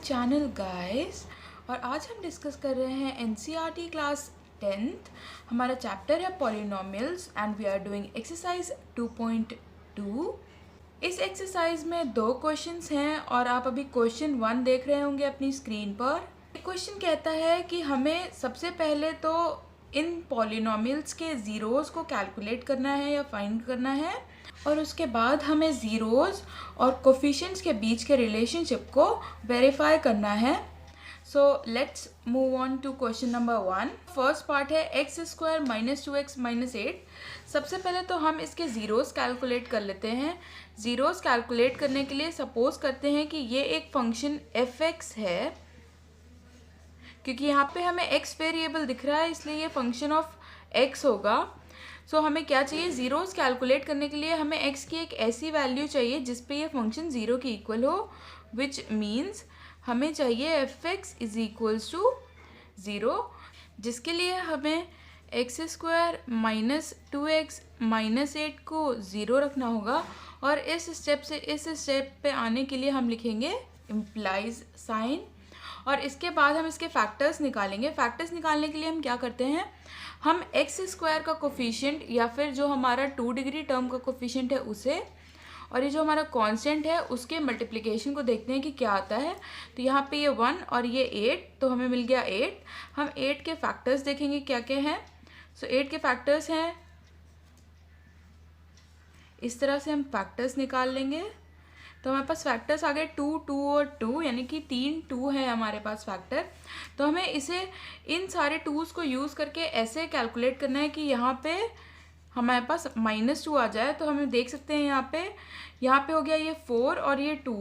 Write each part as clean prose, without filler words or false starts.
Channel guys. और आज हम डिस्कस कर रहे हैं एनसीईआरटी क्लास 10th। हमारा चैप्टर है polynomials and we are doing exercise 2.2। इस एक्सरसाइज में दो क्वेश्चंस हैं और आप अभी क्वेश्चन 1 देख रहे होंगे अपनी स्क्रीन पर। क्वेश्चन कहता है कि हमें सबसे पहले तो इन पॉलिनोमियल्स के ज़ीरोज़ को कैलकुलेट करना है या फाइंड करना है और उसके बाद हमें ज़ीरोज़ और कोफिशिएंट्स के बीच के रिलेशनशिप को वेरीफाई करना है। So let's move on to question number 1। First part है x square minus 2x minus 8। सबसे पहले तो हम इसके ज़ीरोज़ कैलकुलेट कर लेते हैं। ज़ीरोज़ कैलकुलेट करने के लिए सपोज करते हैं कि ये एक फंक्शन f(x) है, क्योंकि यहाँ पे हमें x वेरिएबल दिख रहा है इसलिए ये फंक्शन ऑफ x होगा। सो हमें क्या चाहिए, ज़ीरोज़ कैलकुलेट करने के लिए हमें x की एक ऐसी वैल्यू चाहिए जिस पे ये फंक्शन ज़ीरो के इक्वल हो, विच मीन्स हमें चाहिए f(x) is equals to zero, जिसके लिए हमें x square minus 2x minus 8 को ज़ीरो रखना होगा। और इस स्टेप से इस स्टेप पे आने के लिए हम लिखेंगे इम्प्लाइज साइन और इसके बाद हम इसके फैक्टर्स निकालेंगे। फैक्टर्स निकालने के लिए हम क्या करते हैं, हम एक्स स्क्वायर का कोफिशिएंट या फिर जो हमारा 2 डिग्री टर्म का कोफिशिएंट है उसे और ये जो हमारा कांस्टेंट है उसके मल्टीप्लिकेशन को देखते हैं कि क्या आता है। तो यहाँ पे ये 1 और ये 8, तो हमें मिल गया 8। हम 8 के फैक्टर्स देखेंगे क्या क्या हैं। सो 8 के फैक्टर्स हैं, इस तरह से हम फैक्टर्स निकाल लेंगे। तो हमारे पास फैक्टर्स आ गए 2, 2 और 2, यानी कि 3 2 है हमारे पास फैक्टर। तो हमें इसे इन सारे 2s को यूज़ करके ऐसे कैलकुलेट करना है कि यहाँ पे हमारे पास -2 आ जाए। तो हम देख सकते हैं यहाँ पे हो गया ये 4 और ये 2,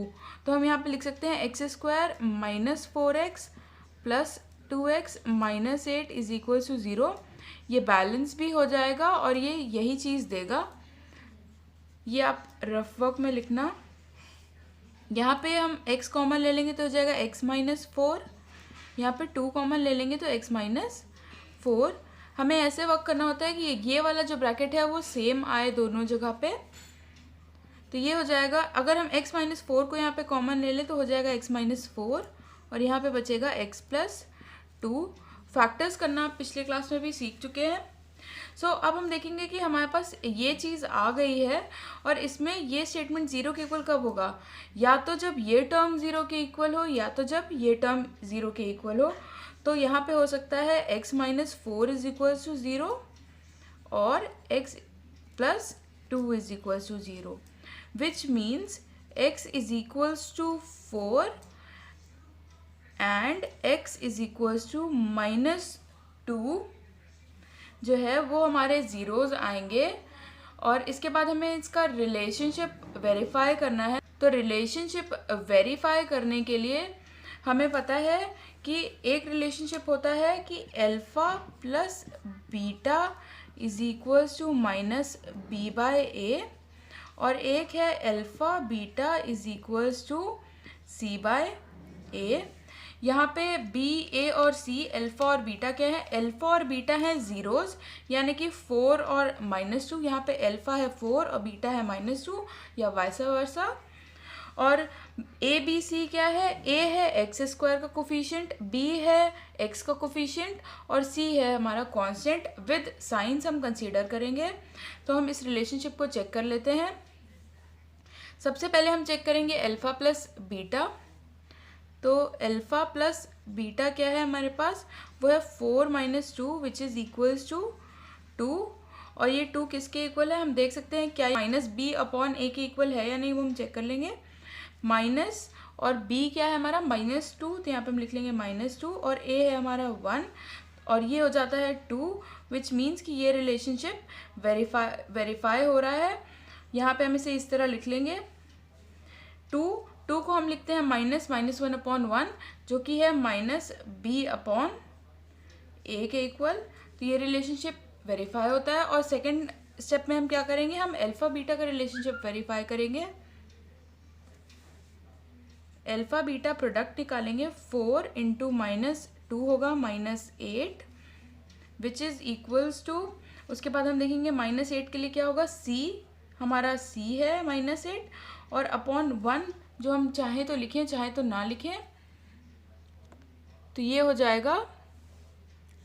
तो हम यहाँ पे लिख सकते हैं x square minus 4x plus 2x minus 8 is equal to 0। ये बैलेंस भी हो जाएगा और ये यही चीज़ देगा। ये आप रफ वर्क में लिखना। यहाँ पे हम x कॉमन ले लेंगे तो हो जाएगा x माइनस 4, यहाँ पे 2 कॉमन ले लेंगे तो x माइनस 4। हमें ऐसे वर्क करना होता है कि ये वाला जो ब्रैकेट है वो सेम आए दोनों जगह पे। तो ये हो जाएगा, अगर हम x माइनस 4 को यहाँ पे कॉमन ले लें तो हो जाएगा x माइनस 4 और यहाँ पे बचेगा x प्लस 2। फैक्टर्स करना आप पिछले क्लास में भी सीख चुके हैं। सो अब हम देखेंगे कि हमारे पास ये चीज़ आ गई है और इसमें ये स्टेटमेंट ज़ीरो के इक्वल कब होगा, या तो जब ये टर्म ज़ीरो के इक्वल हो या तो जब ये टर्म ज़ीरो के इक्वल हो। तो यहाँ पे हो सकता है x minus 4 is equals to 0 और x plus 2 is equals to 0, which means x is equals to 4 and x is equals to -2 जो है वो हमारे ज़ीरोज़ आएंगे। और इसके बाद हमें इसका रिलेशनशिप वेरीफाई करना है। तो रिलेशनशिप वेरीफाई करने के लिए हमें पता है कि एक रिलेशनशिप होता है कि alpha plus beta is equals to minus b by a और एक है alpha beta is equals to c by a. यहाँ पे बी, ए और सी, अल्फ़ा और बीटा क्या है, अल्फ़ा और बीटा है ज़ीरोज़ यानी कि 4 और -2। यहाँ पे अल्फ़ा है 4 और बीटा है -2 या वाइसा वर्सा। और ए बी सी क्या है, ए है एक्स स्क्वायर का कोफिशिएंट, बी है एक्स का कोफिशिएंट और सी है हमारा कांस्टेंट। विद साइंस हम कंसीडर करेंगे। तो हम इस रिलेशनशिप को चेक कर लेते हैं। सबसे पहले हम चेक करेंगे अल्फ़ा प्लस बीटा। तो अल्फ़ा प्लस बीटा क्या है हमारे पास, वो है 4 minus 2 which is equals to 2। और ये 2 किसके इक्वल है, हम देख सकते हैं क्या माइनस बी अपॉन ए के इक्वल है या नहीं, वो हम चेक कर लेंगे। माइनस और बी क्या है हमारा -2, तो यहाँ पे हम लिख लेंगे -2 और ए है हमारा 1 और ये हो जाता है 2, विच मीन्स कि ये रिलेशनशिप वेरीफाई हो रहा है। यहाँ पे हम इसे इस तरह लिख लेंगे। 2 को हम लिखते हैं -1 अपॉन 1 जो कि है माइनस बी अपॉन ए के इक्वल। तो ये रिलेशनशिप वेरीफाई होता है। और सेकंड स्टेप में हम क्या करेंगे, हम अल्फ़ा बीटा का रिलेशनशिप वेरीफाई करेंगे। अल्फ़ा बीटा प्रोडक्ट निकालेंगे, 4 इंटू -2 होगा -8 विच इज़ इक्वल्स टू, उसके बाद हम देखेंगे -8 के लिए क्या होगा, c हमारा c है -8 और अपॉन 1 जो हम चाहें तो लिखें चाहे तो ना लिखें। तो ये हो जाएगा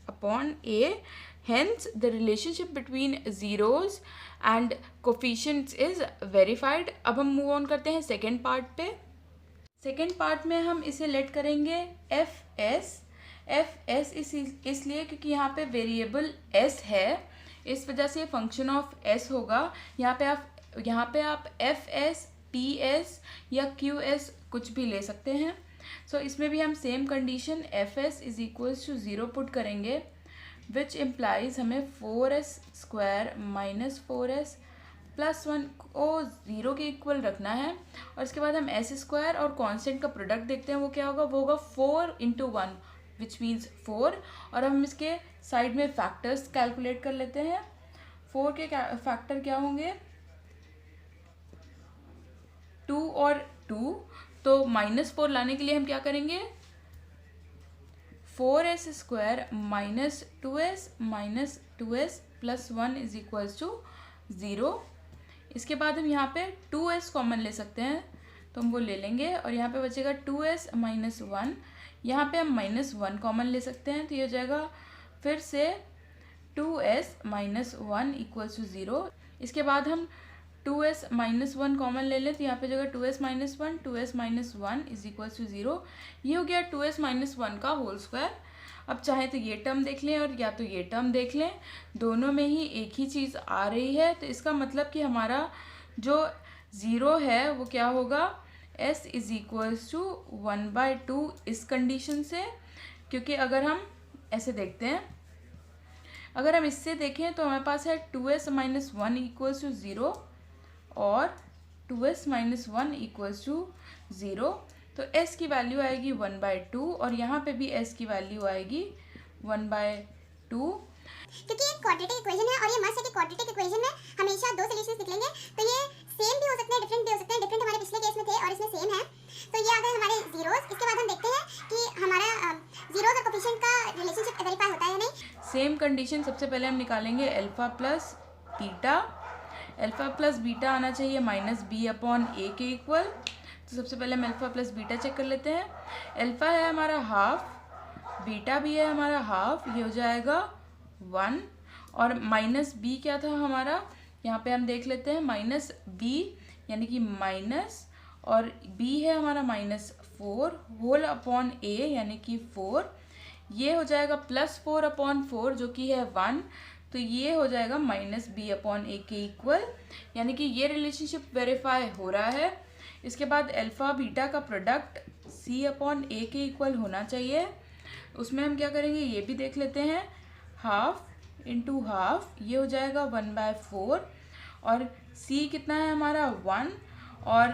upon A. Hence the relationship between zeros and coefficients is verified. अब हम मूव ऑन करते हैं सेकेंड पार्ट पे। सेकेंड पार्ट में हम इसे लेट करेंगे एफ एस इसलिए क्योंकि यहाँ पे वेरिएबल एस है, इस वजह से फंक्शन ऑफ एस होगा। यहाँ पे आप एफ एस, पी एस या क्यू एस कुछ भी ले सकते हैं। सो इसमें भी हम same condition F S is equals to 0 put करेंगे, विच इम्प्लाइज हमें 4s² माइनस 4s प्लस 1 को 0 के इक्वल रखना है। और इसके बाद हम s² और कांस्टेंट का प्रोडक्ट देखते हैं, वो क्या होगा, वो होगा 4 × 1 विच मीन्स 4। और हम इसके साइड में फैक्टर्स कैलकुलेट कर लेते हैं। 4 के फैक्टर क्या होंगे, 2 और 2। तो -4 लाने के लिए हम क्या करेंगे, 4s² minus 2s minus 2s plus 1 is equals to 0। इसके बाद हम यहाँ पे 2s कॉमन ले सकते हैं, तो हम वो ले लेंगे और यहाँ पे बचेगा 2s माइनस 1। यहाँ पे हम -1 कॉमन ले सकते हैं, तो ये हो जाएगा फिर से 2s माइनस 1 इक्वल्स टू 0। इसके बाद हम 2s माइनस 1 कॉमन ले लें, तो यहाँ पे जगह 2s minus 1, 2s minus 1 is equals to 0। ये हो गया 2s माइनस 1 का होल स्क्वायर। अब चाहे तो ये टर्म देख लें और या तो ये टर्म देख लें, दोनों में ही एक ही चीज़ आ रही है। तो इसका मतलब कि हमारा जो 0 है वो क्या होगा, s इज इक्वल्स टू 1/2 इस कंडीशन से। क्योंकि अगर हम ऐसे देखते हैं, अगर हम इससे देखें तो हमारे पास है 2s माइनस 1 इक्वल्स टू 0 और 2s माइनस 1 इक्वल्स टू 0। तो s की वैल्यू आएगी 1/2 और यहाँ पे भी s की वैल्यू आएगी 1/2। क्योंकि ये क्वाड्रेटिक इक्वेशन है और ये मस्ट है कि क्वाड्रेटिक इक्वेशन में हमेशा दो सॉल्यूशंस निकलेंगे। तो ये सेम भी हो सकते हैं, डिफरेंट भी हो सकते हैं। डिफरेंट हमारे पिछले केस में थे और इसमें सेम है। तो ये आ गए हमारे जीरोस। इसके बाद हम देखते हैं कि हमारा जीरोस और कोफिशिएंट का रिलेशनशिप वेरीफाई होता है या नहीं। सेम कंडीशन सबसे पहले हम निकालेंगे alpha plus beta. Alpha plus beta आना चाहिए -b/a के इक्वल। तो सबसे पहले हम अल्फा प्लस बीटा चेक कर लेते हैं। अल्फा है हमारा हाफ, बीटा भी है हमारा हाफ, ये हो जाएगा 1। और -b क्या था हमारा, यहाँ पे हम देख लेते हैं -b यानी कि माइनस, और b है हमारा -4 होल अपॉन a यानी कि 4। ये हो जाएगा +4/4 जो कि है 1। तो ये हो जाएगा -b/a के इक्वल, यानी कि ये रिलेशनशिप वेरीफाई हो रहा है। इसके बाद अल्फा बीटा का प्रोडक्ट c/a के इक्वल होना चाहिए। उसमें हम क्या करेंगे ये भी देख लेते हैं, हाफ इंटू हाफ, ये हो जाएगा 1/4। और c कितना है हमारा 1 और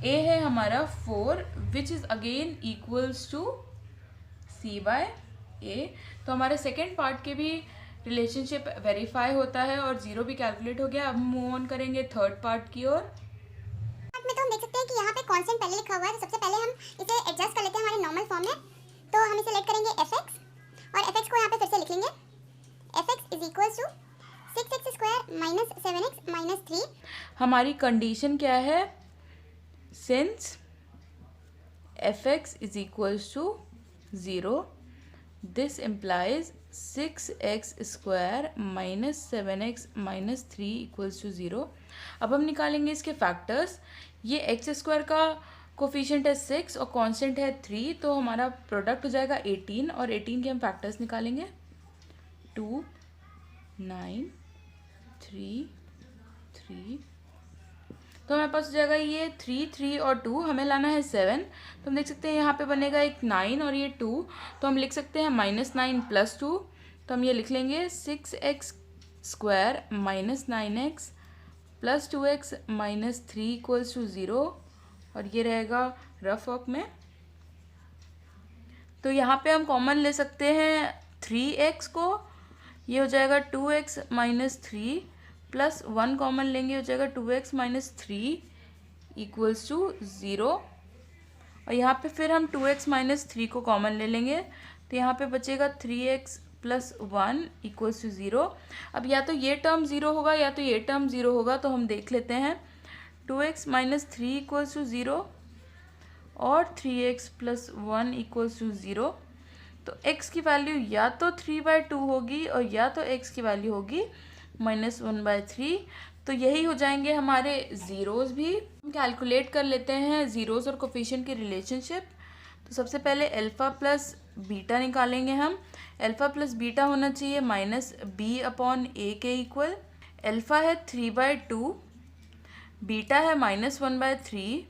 a है हमारा 4 which is again equals to c/a। तो हमारे सेकेंड पार्ट के भी रिलेशनशिप वेरीफाई होता है और 0 भी कैलकुलेट हो गया। अब हम मूव ऑन करेंगे थर्ड पार्ट की ओर। में तो हम देख सकते हैं कि यहाँ पे कांस्टेंट पहले लिखा हुआ है। तो सबसे पहले हम इसे एडजस्ट कर लेते हैं हमारे नॉर्मल फॉर्म में। तो हम इसे लेट करेंगे fx और fx को यहाँ पे फिर से लिख लेंगे। fx is equals to 6x² minus 7x minus 3। हमारी कंडीशन क्या है, since fx is equals to 0 this implies 6x² minus 7x minus 3 equals to 0। अब हम निकालेंगे इसके फैक्टर्स। ये x² का कोफिशिएंट है 6 और कांस्टेंट है 3, तो हमारा प्रोडक्ट हो जाएगा 18 और 18 के हम फैक्टर्स निकालेंगे 2 9 3 3। तो हमारे पास हो जाएगा ये 3 3 और 2, हमें लाना है 7। तो हम देख सकते हैं यहाँ पे बनेगा एक 9 और ये 2, तो हम लिख सकते हैं -9 + 2। तो हम ये लिख लेंगे 6x² minus 9x plus 2x minus 3 equals to 0, और ये रहेगा रफ वर्क में। तो यहाँ पे हम कॉमन ले सकते हैं 3x को, ये हो जाएगा 2x माइनस 3 प्लस 1 कॉमन लेंगे, हो जाएगा 2x माइनस 3 इक्वल्स टू 0। और यहाँ पे फिर हम 2x माइनस 3 को कॉमन ले लेंगे, तो यहाँ पे बचेगा 3x प्लस 1 इक्वल्स टू 0। अब या तो ये टर्म 0 होगा या तो ये टर्म 0 होगा, तो हम देख लेते हैं 2x माइनस 3 इक्वल्स टू 0 और 3x प्लस 1 इक्वल्स टू 0। तो x की वैल्यू या तो 3/2 होगी और या तो x की वैल्यू होगी -1/3। तो यही हो जाएंगे हमारे ज़ीरोज़ भी। हम कैलकुलेट कर लेते हैं ज़ीरोज़ और कोफिशिएंट की रिलेशनशिप। तो सबसे पहले अल्फ़ा प्लस बीटा निकालेंगे हम। अल्फ़ा प्लस बीटा होना चाहिए -b/a के इक्वल। अल्फ़ा है 3/2, बीटा है -1/3।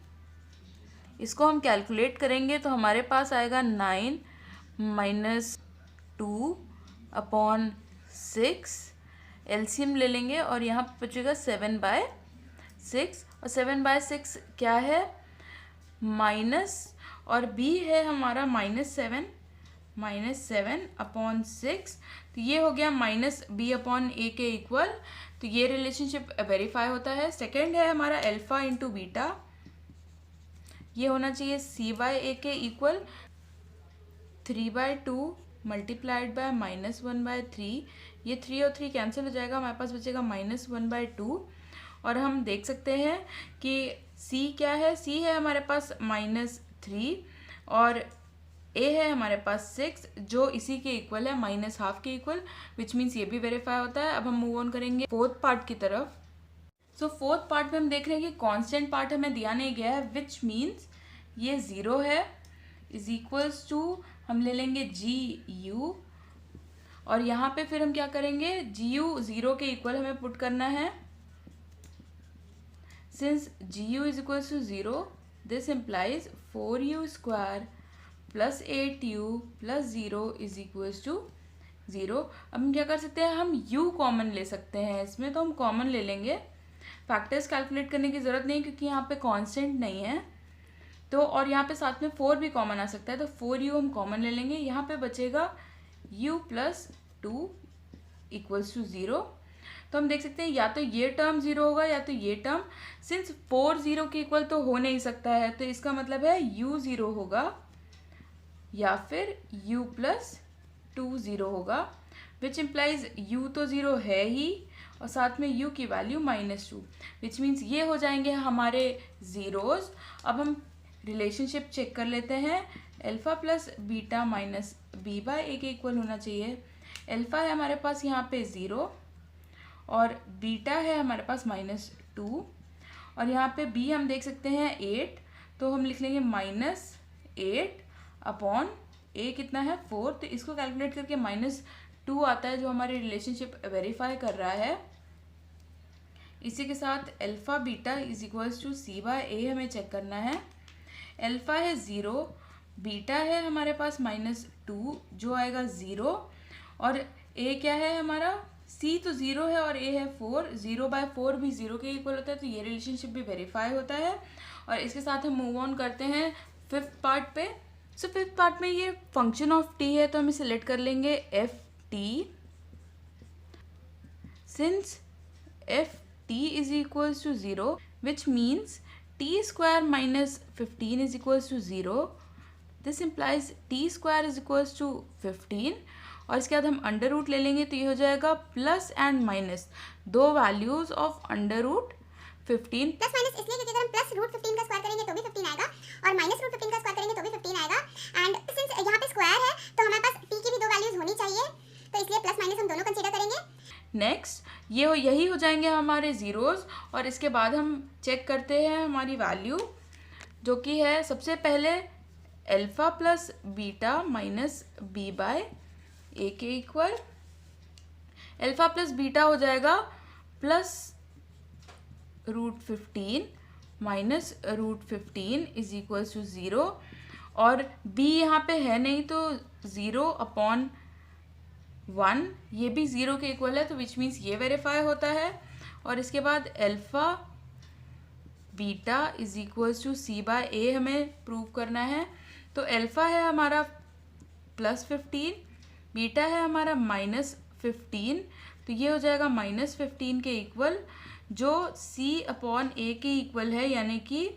इसको हम कैलकुलेट करेंगे तो हमारे पास आएगा 9 - 2/6। एलसीएम ले लेंगे और यहाँ पर बचेगा 7/6। और 7/6 क्या है? माइनस, और b है हमारा -7/6। तो ये हो गया -b/a के इक्वल। तो ये रिलेशनशिप वेरीफाई होता है। सेकंड है हमारा अल्फ़ा इंटू बीटा, ये होना चाहिए c/a के इक्वल। 3/2 मल्टीप्लाइड बाय -1/3, ये 3 और 3 कैंसिल हो जाएगा, हमारे पास बचेगा -1/2। और हम देख सकते हैं कि c क्या है? c है हमारे पास -3 और a है हमारे पास 6, जो इसी के इक्वल है -12 के इक्वल, विच मीन्स ये भी वेरीफाई होता है। अब हम मूव ऑन करेंगे फोर्थ पार्ट की तरफ। सो फोर्थ पार्ट में हम देख रहे हैं कि कांस्टेंट पार्ट हमें दिया नहीं गया है, विच मीन्स ये 0 है, इज इक्वल्स टू हम ले लेंगे GU। और यहाँ पे फिर हम क्या करेंगे? GU 0 के इक्वल हमें पुट करना है। Since GU is equals to 0, this implies 4U² + 8U + 0 is equals to 0। अब हम क्या कर सकते हैं? हम U कॉमन ले सकते हैं इसमें, तो हम कॉमन ले लेंगे। फैक्टर्स कैलकुलेट करने की ज़रूरत नहीं क्योंकि यहाँ पे कांस्टेंट नहीं है। तो और यहाँ पे साथ में 4 भी कॉमन आ सकता है, तो 4U हम कॉमन ले लेंगे। यहाँ पे बचेगा U + 2 इक्वल्स टू 0। तो हम देख सकते हैं या तो ये टर्म 0 होगा या तो ये टर्म। सिंस 4 0 के इक्वल तो हो नहीं सकता है, तो इसका मतलब है U 0 होगा या फिर U + 2 0 होगा, विच इम्प्लाइज U तो 0 है ही और साथ में U की वैल्यू -2, विच मीन्स ये हो जाएंगे हमारे ज़ीरोज़। अब हम रिलेशनशिप चेक कर लेते हैं। Alpha plus beta minus b/a के इक्वल होना चाहिए। अल्फ़ा है हमारे पास यहाँ पे 0 और बीटा है हमारे पास -2, और यहाँ पे b हम देख सकते हैं 8, तो हम लिख लेंगे -8/a कितना है 4। तो इसको कैलकुलेट करके -2 आता है, जो हमारी रिलेशनशिप वेरीफाई कर रहा है। इसी के साथ alpha beta is equals to c/a हमें चेक करना है। अल्फ़ा है 0, बीटा है हमारे पास -2, जो आएगा 0, और a क्या है हमारा? c तो 0 है और a है 4। 0/4 भी 0 के इक्वल होता है, तो ये रिलेशनशिप भी वेरीफाई होता है। और इसके साथ हम मूव ऑन करते हैं फिफ्थ पार्ट पे। सो फिफ्थ पार्ट में ये फंक्शन ऑफ t है, तो हम सिलेक्ट कर लेंगे ft। Since ft is equals to 0, which means t² - 15 is equals to 0। This implies t² is equals to 15। और इसके बाद हम अंडर रूट ले लेंगे, तो ये हो जाएगा प्लस एंड माइनस, दो values of under root 15। Plus minus इसलिए क्योंकि अगर हम +√15 का स्क्वायर करेंगे तो भी 15 आएगा और -√15 का स्क्वायर करेंगे तो भी 15 आएगा। एंड सिंस यहाँ पे स्क्वायर है तो हमारे पास t की भी दो वैल्यूज होनी चाहिए, तो इसलिए प्लस माइनस हम दोनों कंसीडर करेंगे। नेक्स्ट यही हो जाएंगे हमारे ज़ीरोज़। और इसके बाद हम चेक करते हैं हमारी वैल्यू, जो कि है सबसे पहले alpha plus beta minus b/a के इक्वल। अल्फ़ा प्लस बीटा हो जाएगा +√15 माइनस √15 इज इक्वल्स टू 0, और b यहाँ पे है नहीं तो 0/1 ये भी 0 के इक्वल है, तो विच मीन्स ये वेरीफाई होता है। और इसके बाद alpha beta is equals to c/a हमें प्रूव करना है। तो अल्फ़ा है हमारा +15, बीटा है हमारा -15, तो ये हो जाएगा -15 के इक्वल, जो c/a के इक्वल है, यानी कि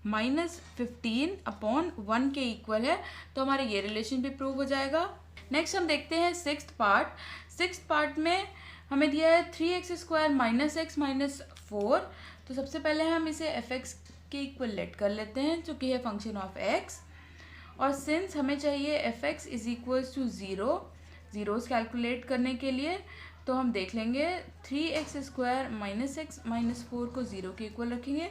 -15/1 के इक्वल है। तो हमारा ये रिलेशन भी प्रूव हो जाएगा। नेक्स्ट हम देखते हैं सिक्स्थ पार्ट। सिक्स्थ पार्ट में हमें दिया है 3x² - x - 4। तो सबसे पहले हम इसे fx के इक्वल लेट कर लेते हैं, जो कि है फंक्शन ऑफ x। और सिंस हमें चाहिए F X is equals to zero, zeros calculate करने के लिए, तो हम देख लेंगे 3x² माइनस एक्स माइनस 4 को 0 के इक्वल रखेंगे।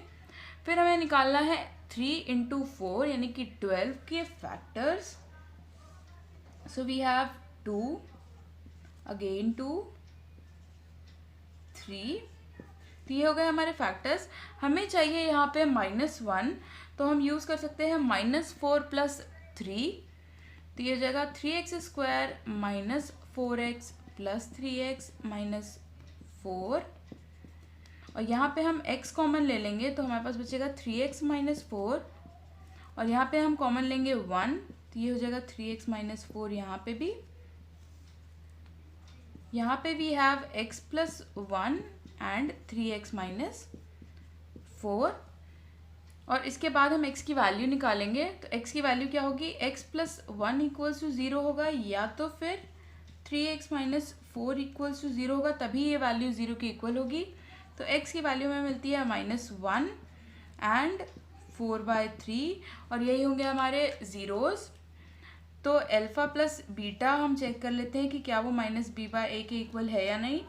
फिर हमें निकालना है 3 इंटू 4 यानी कि 12 के factors. So we have 2 again 2 3, तो ये हो गए हमारे फैक्टर्स। हमें चाहिए यहाँ पे -1, तो हम यूज़ कर सकते हैं -4 + 3, तो ये हो जाएगा 3x² minus 4x plus 3x minus 4, और यहाँ पे हम x कॉमन ले लेंगे तो हमारे पास बचेगा 3x माइनस 4, और यहाँ पे हम कॉमन लेंगे 1, तो ये हो जाएगा 3x माइनस 4 यहाँ पे भी। यहाँ पे we have x plus 1 and 3x minus 4, और इसके बाद हम x की वैल्यू निकालेंगे। तो x की वैल्यू क्या होगी, x प्लस 1 इक्वल्स टू 0 होगा, या तो फिर 3x माइनस 4 इक्वल्स टू 0 होगा, तभी ये वैल्यू 0 की इक्वल होगी। तो x की वैल्यू हमें मिलती है -1 एंड 4/3, और यही होंगे हमारे ज़ीरोज़। तो अल्फ़ा प्लस बीटा हम चेक कर लेते हैं कि क्या वो -b/a के इक्वल है या नहीं।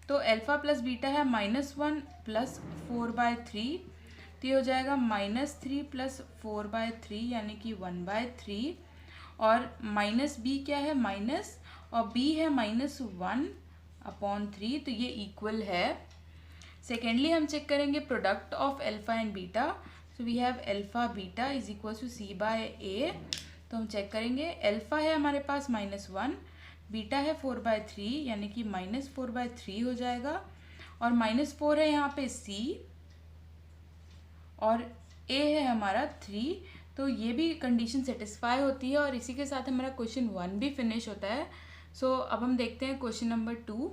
तो अल्फ़ा प्लस बीटा है -1 प्लस 4/3, तो ये हो जाएगा -3 प्लस 4/3 यानी कि 1/3, और माइनस बी क्या है माइनस, और b है -1/3, तो ये इक्वल है। सेकेंडली हम चेक करेंगे product of alpha and beta. So we have alpha beta is equal to c/a, तो हम चेक करेंगे अल्फ़ा है हमारे पास -1, बीटा है 4/3 यानी कि -4/3 हो जाएगा, और -4 है यहाँ पे c, और a है हमारा 3, तो ये भी कंडीशन सेटिस्फाई होती है, और इसी के साथ हमारा क्वेश्चन 1 भी फिनिश होता है। सो अब हम देखते हैं क्वेश्चन नंबर 2।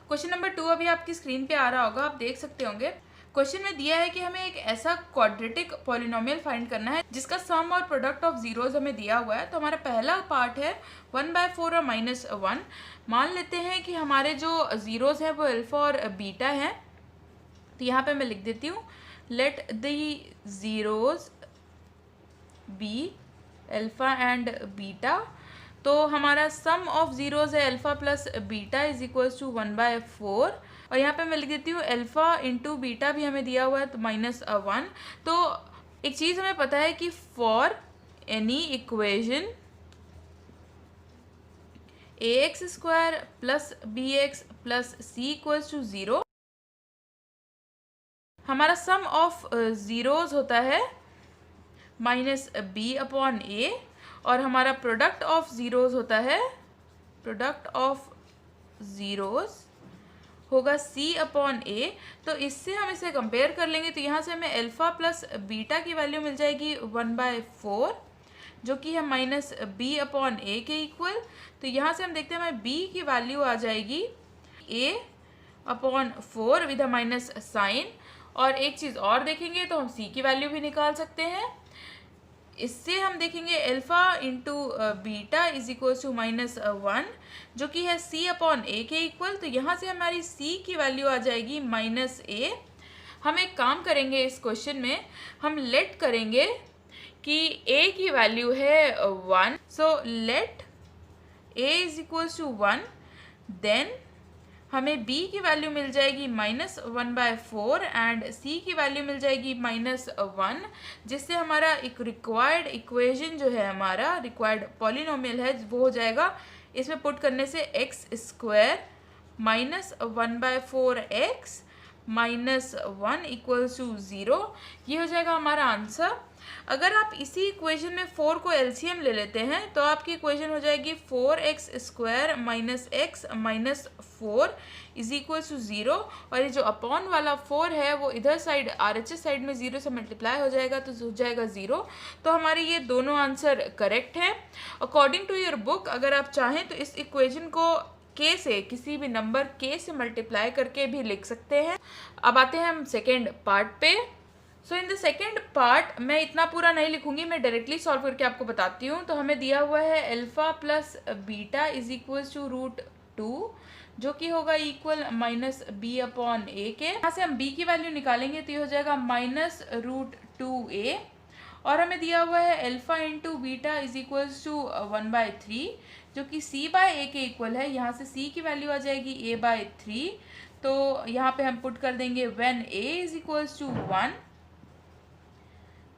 क्वेश्चन नंबर 2 अभी आपकी स्क्रीन पे आ रहा होगा, आप देख सकते होंगे। क्वेश्चन में दिया है कि हमें एक ऐसा क्वाड्रेटिक पॉलिनोमियल फाइंड करना है जिसका सम और प्रोडक्ट ऑफ जीरोज हमें दिया हुआ है। तो हमारा पहला पार्ट है 1/4 और -1। मान लेते हैं कि हमारे जो जीरोज हैं वो अल्फा और बीटा हैं, तो यहाँ पे मैं लिख देती हूँ, let the zeros be alpha and beta. तो हमारा सम ऑफ जीरोज है alpha plus beta is equals to 1/4, और यहाँ पे मैं लिख देती हूँ अल्फा इंटू बीटा भी हमें दिया हुआ है तो -1। तो एक चीज़ हमें पता है कि for any equation ax² plus bx plus c equals to 0, हमारा सम ऑफ जीरोज होता है -b/a, और हमारा प्रोडक्ट ऑफ जीरोज होता है, प्रोडक्ट ऑफ जीरोज होगा c/a। तो इससे हम इसे कंपेयर कर लेंगे, तो यहाँ से हमें अल्फ़ा प्लस बीटा की वैल्यू मिल जाएगी 1/4, जो कि है -b/a के इक्वल। तो यहाँ से हम देखते हैं हमें b की वैल्यू आ जाएगी a/4 with a minus sign, और एक चीज़ और देखेंगे तो हम c की वैल्यू भी निकाल सकते हैं। इससे हम देखेंगे alpha into beta is equals to -1, जो कि है c/a के इक्वल। तो यहाँ से हमारी c की वैल्यू आ जाएगी -a। हम एक काम करेंगे, इस क्वेश्चन में हम लेट करेंगे कि a की वैल्यू है 1, so let a is equals to 1, then हमें b की वैल्यू मिल जाएगी -1/4 एंड c की वैल्यू मिल जाएगी -1, जिससे हमारा एक रिक्वायर्ड इक्वेशन जो है, हमारा रिक्वायर्ड पॉलिनोमियल है, वो हो जाएगा, इसमें पुट करने से x² -1/4x -1 इक्वल्स टू 0, ये हो जाएगा हमारा आंसर। अगर आप इसी इक्वेशन में 4 को एलसीएम ले लेते हैं तो आपकी इक्वेशन हो जाएगी 4x² -x -4 is equal to 0, और ये जो अपॉन वाला 4 है वो इधर साइड RHS साइड में 0 से मल्टीप्लाई हो जाएगा, तो हो जाएगा 0। तो हमारे ये दोनों आंसर करेक्ट हैं अकॉर्डिंग टू योर बुक। अगर आप चाहें तो इस इक्वेशन को k से, किसी भी नंबर k से मल्टीप्लाई करके भी लिख सकते हैं। अब आते हैं हम सेकेंड पार्ट पे। सो इन द सेकेंड पार्ट मैं इतना पूरा नहीं लिखूंगी, मैं डायरेक्टली सॉल्व करके आपको बताती हूँ। तो हमें दिया हुआ है alpha plus beta is equals to √2, जो कि होगा इक्वल -b/a के। यहाँ से हम b की वैल्यू निकालेंगे तो ये हो जाएगा -√2a, और हमें दिया हुआ है alpha into beta is equals to 1/3, जो कि c/a के इक्वल है। यहाँ से c की वैल्यू आ जाएगी a/3, तो यहाँ पे हम पुट कर देंगे when a is equals to 1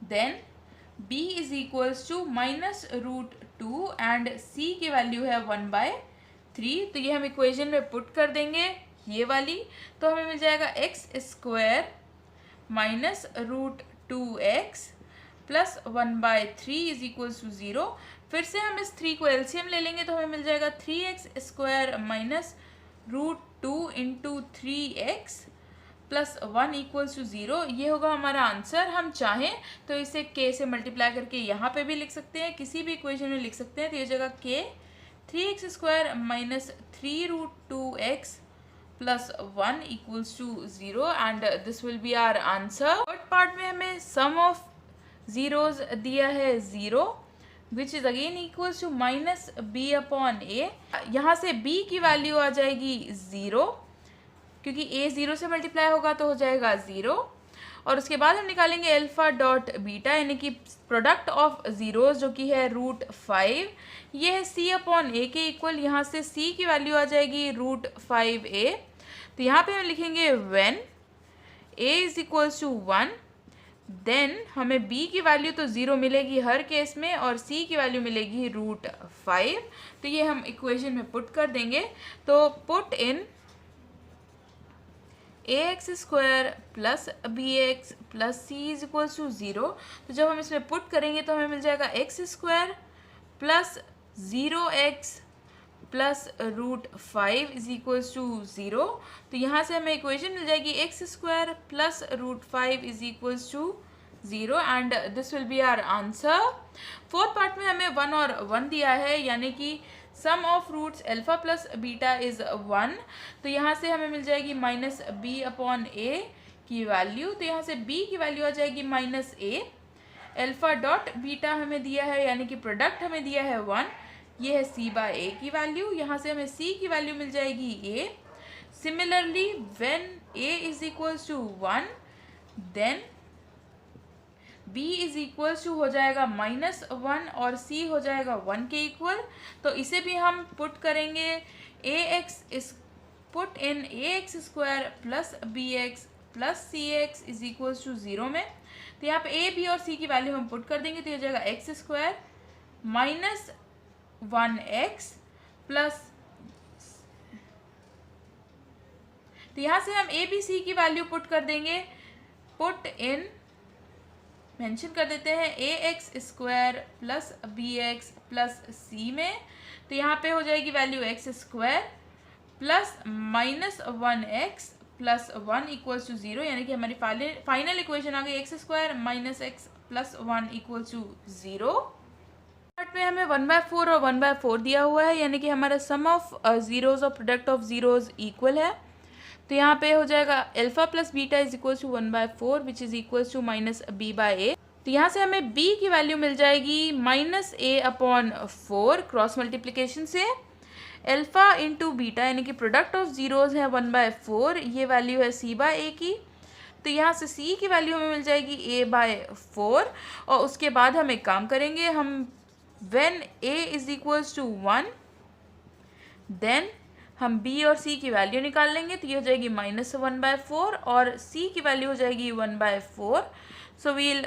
then b is equals to -√2 and c की वैल्यू है 1/3। तो ये हम इक्वेशन में पुट कर देंगे ये वाली, तो हमें मिल जाएगा x² -√2x plus 1/3 is equals to 0। फिर से हम इस 3 को एलसीएम ले लेंगे तो हमें मिल जाएगा 3x² -√2 into 3x plus 1 equals to 0। ये होगा हमारा आंसर। हम चाहें तो इसे k से मल्टीप्लाई करके यहाँ पे भी लिख सकते हैं, किसी भी इक्वेशन में लिख सकते हैं। तो ये जगह k 3x² -3√2x plus 1 equals to 0 and this will be our answer. Third part में हमें सम ऑफ जीरोज दिया है 0 which is again equals to -b/a। यहाँ से b की वैल्यू आ जाएगी 0, क्योंकि a 0 से मल्टीप्लाई होगा तो हो जाएगा 0। और उसके बाद हम निकालेंगे अल्फा डॉट बीटा, यानी कि प्रोडक्ट ऑफ जीरोज जो कि है √5। ये है c/a के इक्वल। यहाँ से c की वैल्यू आ जाएगी √5a। तो यहाँ पे हम लिखेंगे when a is equals to 1 then हमें b की वैल्यू तो 0 मिलेगी हर केस में और c की वैल्यू मिलेगी √5। तो ये हम इक्वेशन में पुट कर देंगे। तो put in ax² plus bx plus c is equals to 0। तो जब हम इसमें पुट करेंगे तो हमें मिल जाएगा x² plus 0x plus √5 is equals to 0। तो यहाँ से हमें इक्वेशन मिल जाएगी x² plus √5 is equals to 0 and this will be our answer. Fourth part में हमें 1 और 1 दिया है, यानी कि sum of roots alpha plus beta is 1। तो यहाँ से हमें मिल जाएगी -b/a की वैल्यू। तो यहाँ से b की वैल्यू आ जाएगी -a। अल्फा डॉट बीटा हमें दिया है, यानी कि प्रोडक्ट हमें दिया है 1। ये है c/a की वैल्यू। यहाँ से हमें c की वैल्यू मिल जाएगी a। Similarly when a is equals to 1 then b is equals to हो जाएगा -1 और c हो जाएगा 1 के इक्वल। तो इसे भी हम पुट करेंगे ax is put in ax² plus bx plus cx is equals to 0 में। तो यहाँ पे a b और c की वैल्यू हम पुट कर देंगे तो ये हो जाएगा x² -1x प्लस, तो यहाँ से हम a b c की वैल्यू पुट कर देंगे। पुट इन मेंशन कर देते हैं ax² plus bx plus c में। तो यहाँ पे हो जाएगी value x² plus -1x plus 1 equals to 0, यानी कि हमारी फाइनल इक्वेशन आ गई x² -x plus 1 equals to 0। Part में हमें 1/4 और 1/4 दिया हुआ है, यानी कि हमारा सम ऑफ जीरोज और प्रोडक्ट ऑफ जीरोज इक्वल है। तो यहाँ पे हो जाएगा alpha plus beta is equals to 1/4 which is equals to -b/a। तो यहाँ से हमें b की वैल्यू मिल जाएगी -a/4 क्रॉस मल्टीप्लिकेशन से। अल्फा इंटू बीटा यानी कि प्रोडक्ट ऑफ जीरोज है 1/4, ये वैल्यू है c/a की। तो यहाँ से c की वैल्यू हमें मिल जाएगी a/4। और उसके बाद हम एक काम करेंगे, हम when a is equals to 1 then हम b और c की वैल्यू निकाल लेंगे। तो ये हो जाएगी -1/4 और c की वैल्यू हो जाएगी 1/4। So we'll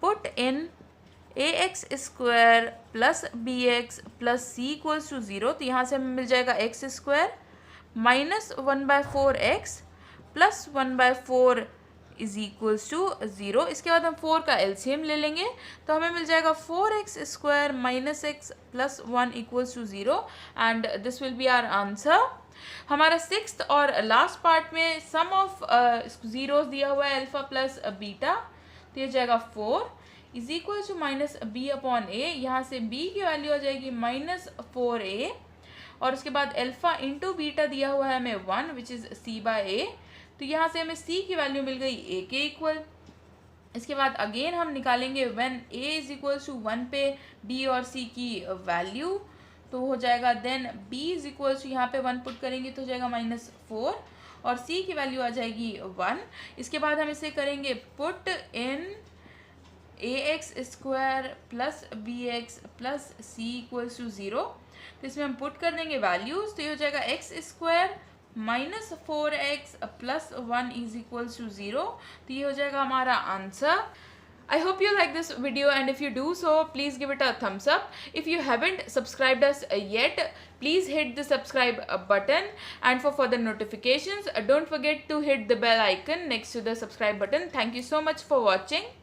put in ax² plus bx plus c equals to 0। तो यहाँ से हमें मिल जाएगा x² -1/4x plus 1/4 is equals to 0। इसके बाद हम 4 का एलसीएम ले लेंगे तो हमें मिल जाएगा 4x² -x plus 1 equals to 0 and this will be our answer. हमारा सिक्स्थ और लास्ट पार्ट में सम ऑफ जीरोज दिया हुआ है अल्फा प्लस बीटा। तो ये जाएगा 4 इज इक्वल टू -b/a। यहाँ से b की वैल्यू आ जाएगी -4a और उसके बाद अल्फा इंटू बीटा दिया हुआ है हमें 1 विच इज़ c/a। तो यहाँ से हमें c की वैल्यू मिल गई a के इक्वल। इसके बाद अगेन हम निकालेंगे when a is equal to 1 पे b और c की वैल्यू। तो हो जाएगा then b is equal to यहाँ पे 1 पुट करेंगे तो हो जाएगा -4 और c की वैल्यू आ जाएगी 1। इसके बाद हम इसे करेंगे put in ax² plus bx plus c equals to 0। तो इसमें हम पुट कर देंगे वैल्यूज़, तो ये हो जाएगा x² minus 4x plus 1 is equals to 0। तो ये हो जाएगा हमारा answer. I hope you like this video, and if you do so, please give it a thumbs up. If you haven't subscribed us yet, please hit the subscribe button, and for further notifications, don't forget to hit the bell icon next to the subscribe button. Thank you so much for watching.